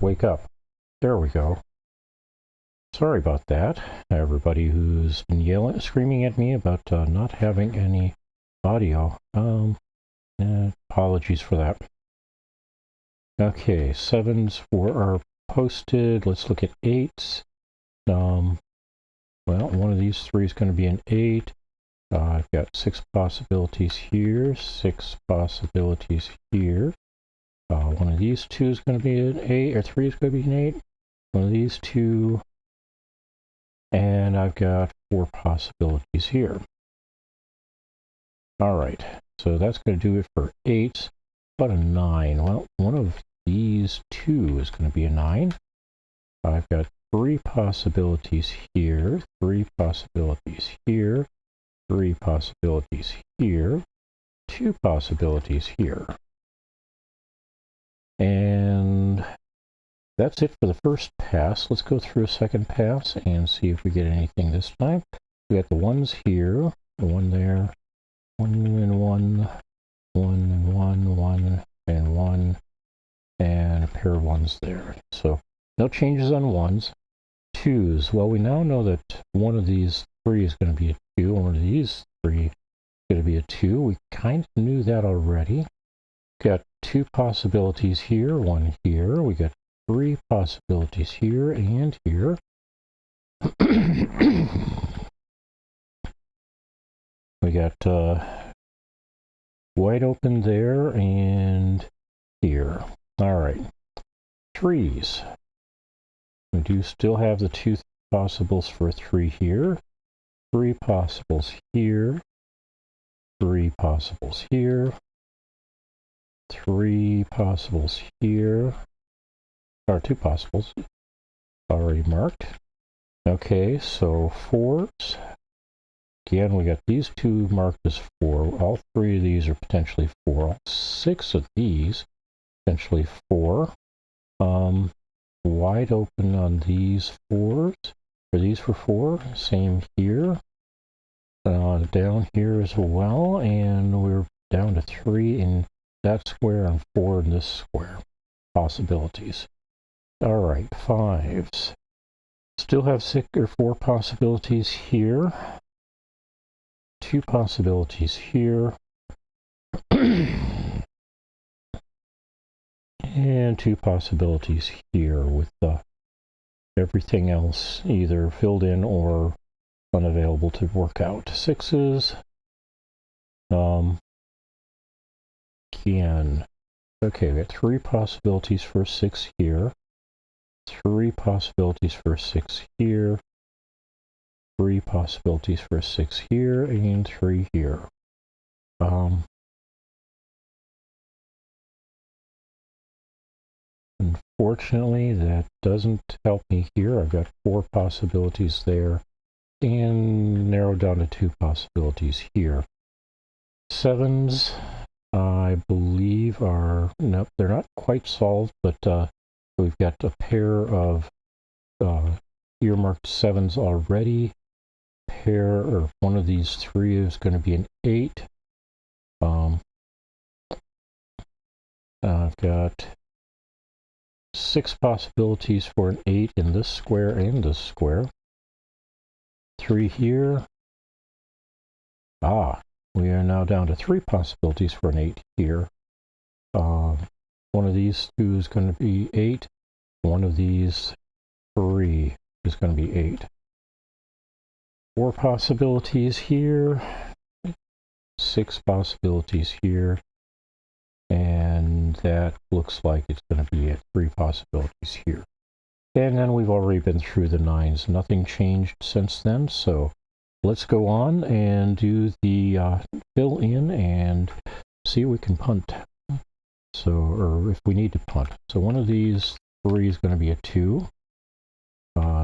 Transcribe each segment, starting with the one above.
wake up. There we go. Sorry about that, everybody who's been screaming at me about not having any audio. Apologies for that. Okay, 7s are posted. Let's look at 8s. Well, one of these 3 is going to be an 8. I've got 6 possibilities here, 6 possibilities here. One of these 2 is going to be an 8, or 3 is going to be an 8. One of these 2, and I've got 4 possibilities here. All right, so that's going to do it for 8s. But a 9? Well, one of these 2 is going to be a 9. I've got 3 possibilities here, 3 possibilities here, 3 possibilities here, 2 possibilities here. And that's it for the first pass. Let's go through a second pass and see if we get anything this time. We got the 1s here, the 1 there, 1 and 1, 1 and 1, 1 and 1, and a pair of 1s there. So no changes on 1s. 2s, well, we now know that one of these 3 is going to be a 2, and one of these 3 is going to be a 2. We kind of knew that already. Got 2 possibilities here, 1 here. We got 3 possibilities here and here. We got wide open there and here. All right. 3s. We do still have the 2 possibles for 3 here. 3 possibles here. 3 possibles here. 3 possibles here. Or 2 possibles. Already marked. Okay, so 4s. Again, we got these 2 marked as 4. All 3 of these are potentially 4. All 6 of these potentially 4. Wide open on these 4s. Are these for 4? Same here. Down here as well, and we're down to 3 in that square and 4 in this square. Possibilities. All right, 5s. Still have 6 or 4 possibilities here. 2 possibilities here. And 2 possibilities here with everything else either filled in or unavailable to work out. 6s. Again. Okay, we got 3 possibilities for 6 here. 3 possibilities for 6 here. 3 possibilities for 6 here, and 3 here. Unfortunately, that doesn't help me here. I've got 4 possibilities there, and narrowed down to 2 possibilities here. 7s, I believe are, nope, they're not quite solved, but we've got a pair of earmarked 7s already. Pair, or one of these 3 is going to be an 8. I've got 6 possibilities for an 8 in this square and this square. 3 here. We are now down to 3 possibilities for an 8 here. One of these 2 is going to be 8. One of these 3 is going to be 8. 4 possibilities here. 6 possibilities here. And that looks like it's going to be 3 possibilities here. And then we've already been through the 9s. Nothing changed since then, so let's go on and do the fill in and see if we can punt. So, or if we need to punt. So one of these 3 is going to be a 2.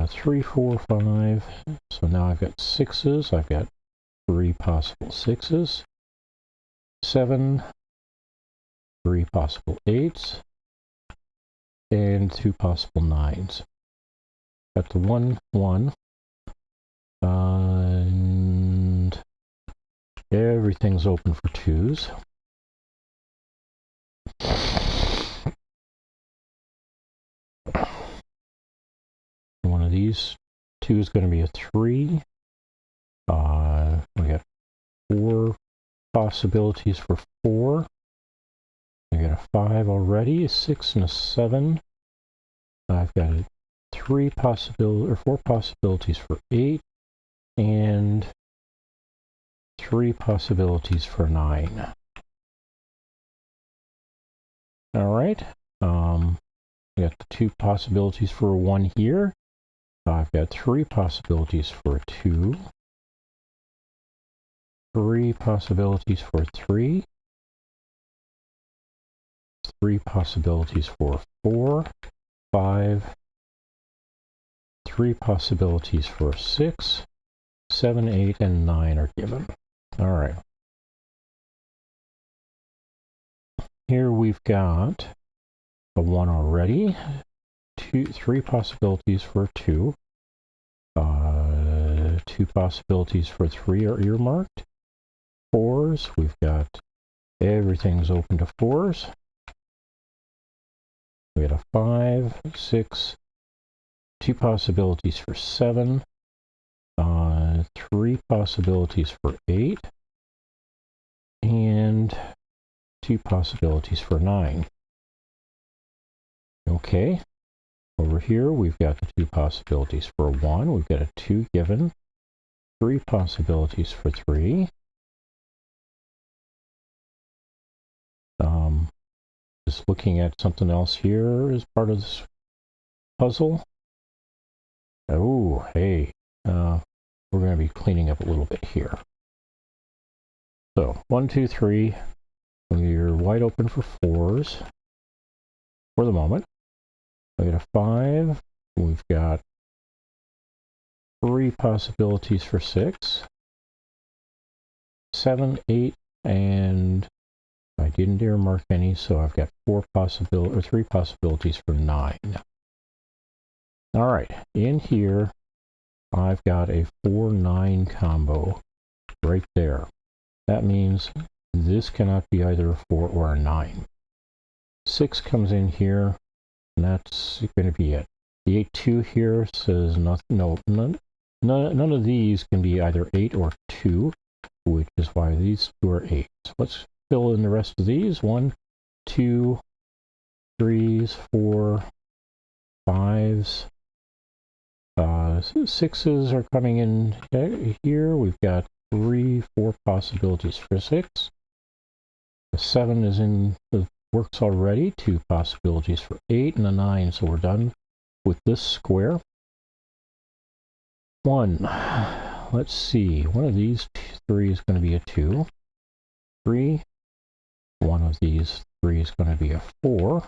3, 4, 5. So now I've got 6s. I've got 3 possible 6s. 7. 3 possible 8s. And 2 possible 9s. Got the 1, 1. And everything's open for 2s. these 2 is going to be a 3. We got 4 possibilities for 4. I got a 5 already, a 6 and a 7. I've got a 4 possibilities for 8, and 3 possibilities for 9. All right. We got the 2 possibilities for 1 here. I've got 3 possibilities for 2. 3 possibilities for 3. 3 possibilities for 4. 5. 3 possibilities for 6. 7, 8, and 9 are given. All right. Here we've got a 1 already. 3 possibilities for 2. 2 possibilities for 3 are earmarked. 4s, we've got everything's open to 4s. We got a 5, 6, 2 possibilities for 7, 3 possibilities for 8, and 2 possibilities for 9. Okay, over here we've got the 2 possibilities for 1, we've got a 2 given, 3 possibilities for 3, just looking at something else here as part of this puzzle. Oh, hey, we're going to be cleaning up a little bit here. So 1, 2, 3, we're wide open for 4s for the moment. We got a 5, we've got 3 possibilities for 6, 7, 8, and I didn't earmark any, so I've got 3 possibilities for 9. All right, in here, I've got a 4-9 combo right there. That means this cannot be either a 4 or a 9. 6 comes in here, and that's going to be it. The 8-2 here says none of these can be either 8 or 2, which is why these 2 are 8. So let's fill in the rest of these. 1, 2, 3s, 4, 5s. 6s are coming in here. We've got 3, 4 possibilities for 6. The 7 is in the works already. 2 possibilities for 8 and a 9. So we're done with this square. 1. Let's see. One of these 3 is going to be a 2. 3. One of these 3 is going to be a 4.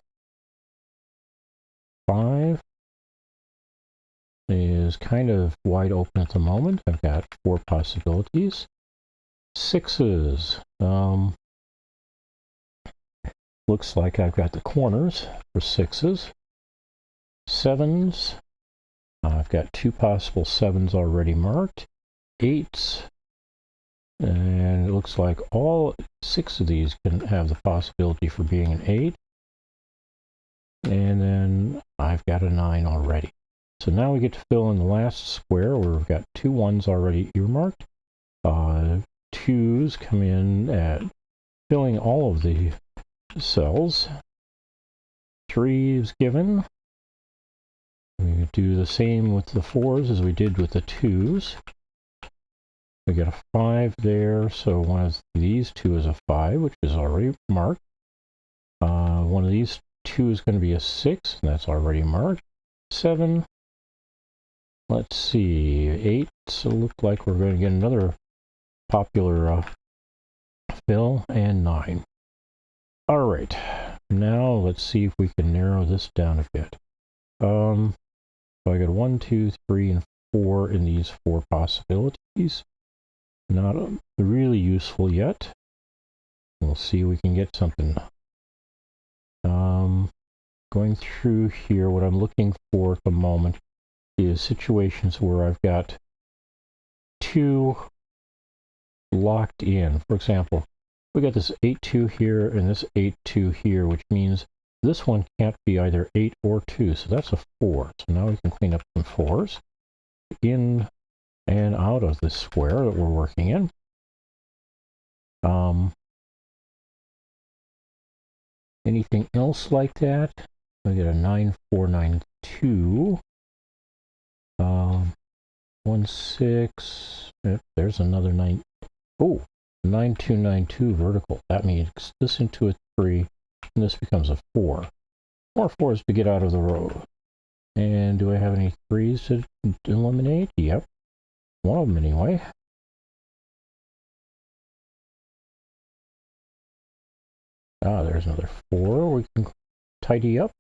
5 is kind of wide open at the moment. I've got 4 possibilities. 6s. Looks like I've got the corners for 6s. 7s. I've got 2 possible 7s already marked. 8s. And it looks like all 6 of these can have the possibility for being an 8. And then I've got a 9 already. So now we get to fill in the last square where we've got 2 1s already earmarked. 2s come in at filling all of the cells. 3 is given. We do the same with the 4s as we did with the 2s. We got a 5 there, so one of these 2 is a 5, which is already marked. One of these 2 is going to be a 6, and that's already marked. 7. Let's see, 8. So it looks like we're going to get another popular fill, and 9. All right, now let's see if we can narrow this down a bit. So I got 1, 2, 3, and 4 in these 4 possibilities. Not really useful yet. We'll see if we can get something. Going through here, what I'm looking for at the moment is situations where I've got 2 locked in. For example, we got this 8-2 here and this 8-2 here, which means this one can't be either 8 or 2, so that's a 4. So now we can clean up some 4s. in and out of the square that we're working in. Anything else like that? I get a 9492. 16. There's another 9. Oh, 9292 vertical. That makes this into a 3, and this becomes a 4. More 4s to get out of the road. And do I have any 3s to eliminate? Yep. One of them anyway. Ah, there's another 4 we can tidy up.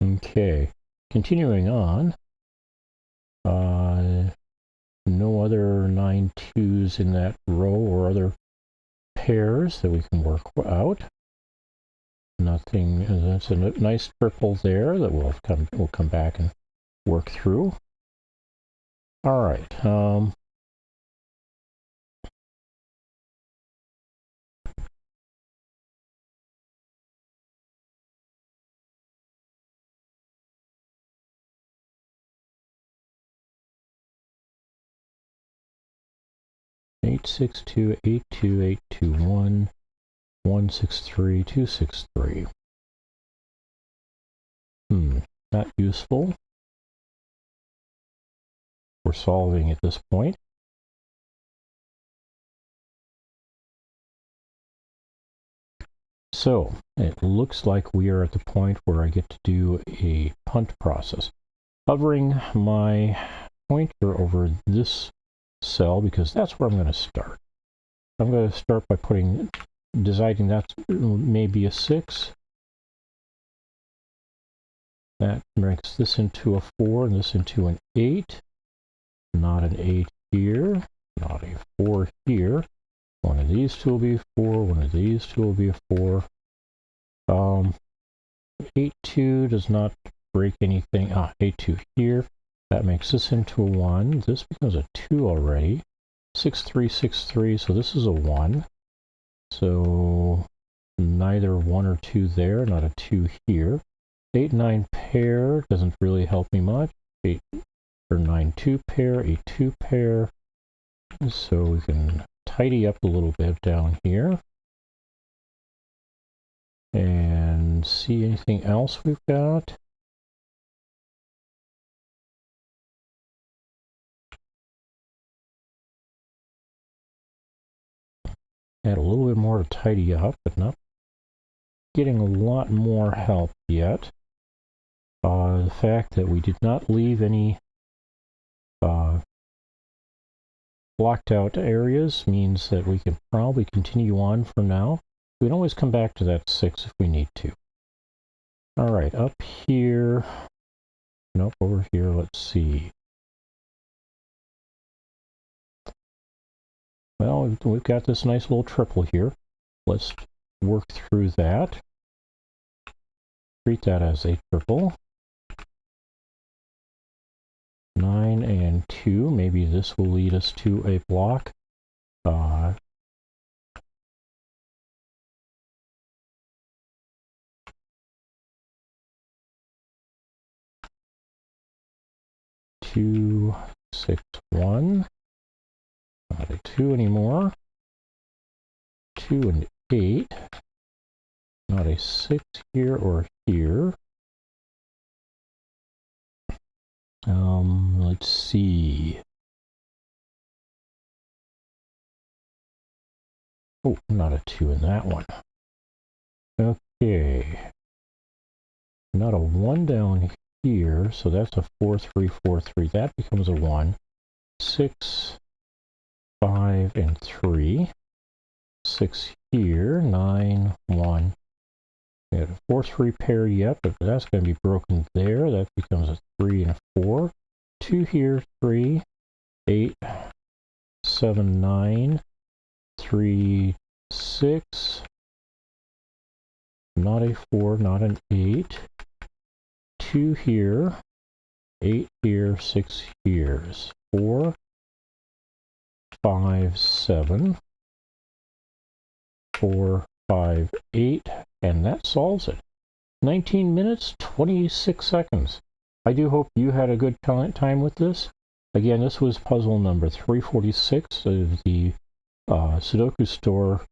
Okay, continuing on. No other 9 2s in that row or other pairs that we can work out. Nothing. That's a nice triple there that we'll come back and work through. All right. 862, 82821, 163, 263. Not useful. We're solving at this point. So it looks like we are at the point where I get to do a punt process. Hovering my pointer over this cell, because that's where I'm going to start. I'm going to start by deciding that maybe a 6. That makes this into a 4 and this into an 8. Not an 8 here, not a 4 here. One of these two will be a 4, one of these two will be a 4. 8-2 does not break anything. 8-2 here. That makes this into a 1. This becomes a 2 already. 6-3, 6-3, so this is a 1. So neither 1 or 2 there, not a 2 here. 8-9 pair doesn't really help me much. 8 or 9-2 pair, 8-2 pair. So we can tidy up a little bit down here. And see anything else we've got. Add a little bit more to tidy up, but not getting a lot more help yet. The fact that we did not leave any blocked out areas means that we can probably continue on for now. We can always come back to that 6 if we need to. All right, up here. Nope, over here, let's see. Well, we've got this nice little triple here. Let's work through that. Treat that as a triple. 9 and 2. Maybe this will lead us to a block. 2, 6, 1. Not a 2 anymore. 2 and 8. Not a 6 here or here. Let's see. Oh, not a 2 in that one. Okay. Not a 1 down here, so that's a 4, 3, 4, 3. That becomes a 1. 6, 5, and 3. 6 here, 9, 1. We had a 4, 3 pair yet, but that's going to be broken there. That becomes a 3 and a 4. 2 here, 3, 8, 7, 9, 3, 6. Not a 4, not an 8. 2 here, 8 here, 6 here. 4, 5, 7. 4, 5, 8, and that solves it. 19 minutes, 26 seconds. I do hope you had a good time with this. Again, this was puzzle number 346 of the Sudoku Store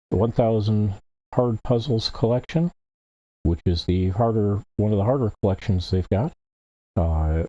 1000 Hard Puzzles collection, which is one of the harder collections they've got.